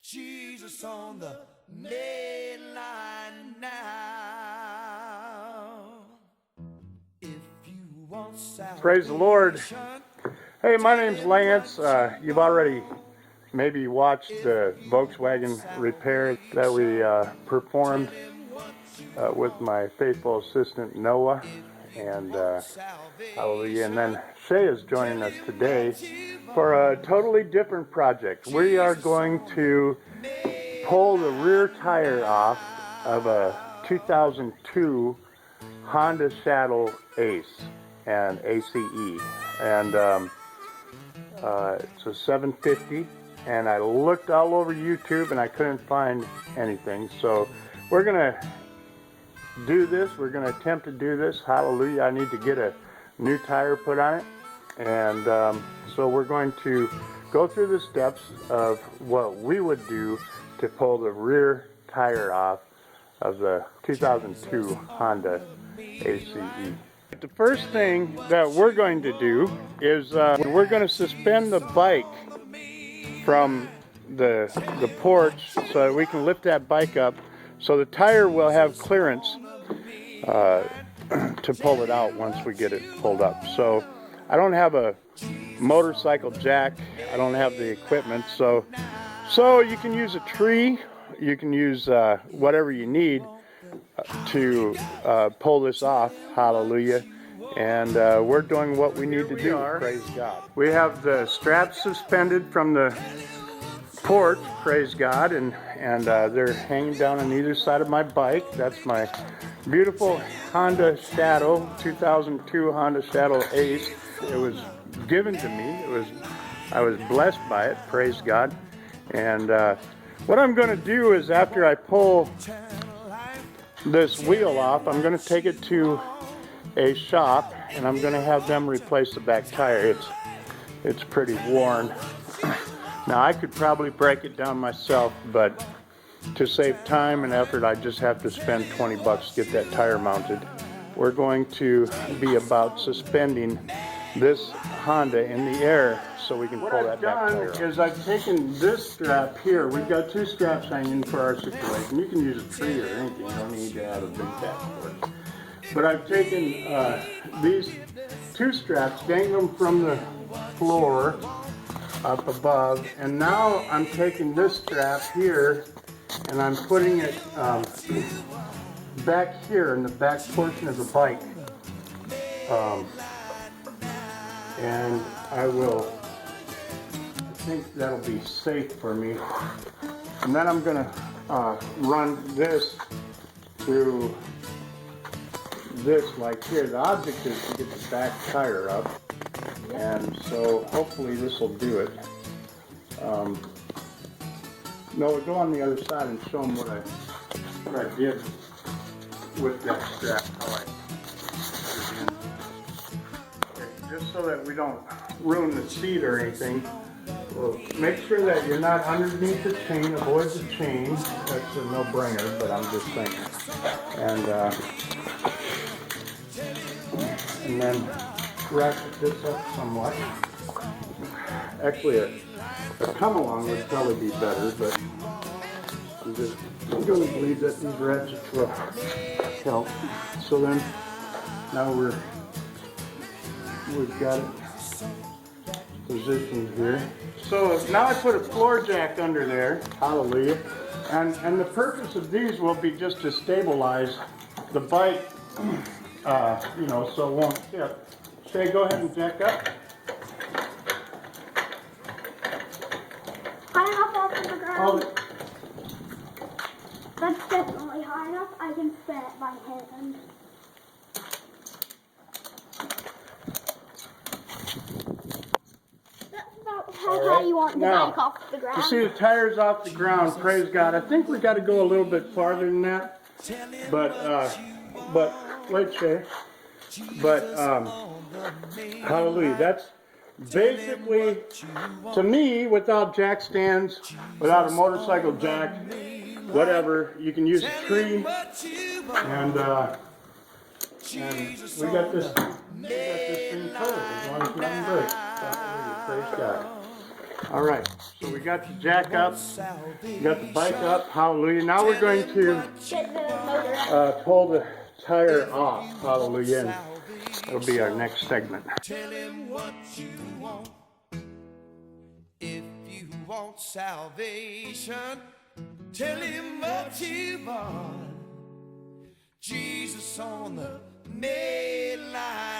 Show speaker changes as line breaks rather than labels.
Jesus on the main line now. If you want salvation.
Praise the Lord. Hey, my name's Lance. You've already maybe watched the Volkswagen repair that we performed with my faithful assistant Noah, and hallelujah. And then Shay is joining us today for a totally different project. We are going to pull the rear tire off of a 2002 Honda Shadow Ace and ACE, and it's a 750, and I looked all over YouTube and I couldn't find anything, so we're gonna do this. We're gonna attempt to do this. Hallelujah. I need to get a new tire put on it, and so we're going to go through the steps of what we would do to pull the rear tire off of the 2002 Honda ACE. The first thing that we're going to do is we're going to suspend the bike from the porch so that we can lift that bike up so the tire will have clearance to pull it out once we get it pulled up. So I don't have a motorcycle jack, I don't have the equipment, so you can use a tree, you can use whatever you need to pull this off. Hallelujah. And we're doing what we need to do. Praise God. We have the straps suspended from the porch, praise God, and they're hanging down on either side of my bike. That's my beautiful Honda Shadow, 2002 Honda Shadow Ace. It was given to me. I was blessed by it, praise God. And what I'm going to do is, after I pull this wheel off, I'm going to take it to a shop and I'm going to have them replace the back tire. It's pretty worn. Now I could probably break it down myself, but to save time and effort, I just have to spend 20 bucks to get that tire mounted. We're going to be about suspending this Honda in the air so we can pull that back tire off. What I've done is I've taken this strap here. We've got two straps hanging for our situation. You can use a tree or anything. You don't need to have a big tack for it. But I've taken these two straps, dangling them from the floor up above, and now I'm taking this strap here and I'm putting it back here in the back portion of the bike. And I think that'll be safe for me. And then I'm gonna run this through this like here. The object is to get the back tire up, and so hopefully this will do it. No, we'll go on the other side and show them what I did with that strap. Just so that we don't ruin the seat or anything, we'll make sure that you're not underneath the chain. Avoid the chain. That's a no-brainer, but I'm just saying. And then ratchet this up somewhat. Actually, a come-along would probably be better, but I'm going to believe that these ratchets will help. So then, now we've got it positioned here. So now I put a floor jack under there, hallelujah, and the purpose of these will be just to stabilize the bike, you know, so it won't tip. Shay, go ahead and jack up.
High enough off the ground. That's definitely high enough. I can set it by hand. How high you want the bike off the ground?
You see the tires off the ground, praise God. I think we got to go a little bit farther than that. But wait, Shay. But hallelujah. That's basically, to me, without jack stands, without a motorcycle jack, whatever, you can use a tree, and we got this thing covered as long as nothing breaks. Praise God. All right, so we got the jack up, we got the bike up, hallelujah. Now we're going to
Get the motor out.
pull the tire off, hallelujah, and that'll be our next segment.
Tell him what you want. If you want salvation, tell him what you want. Jesus on the main line.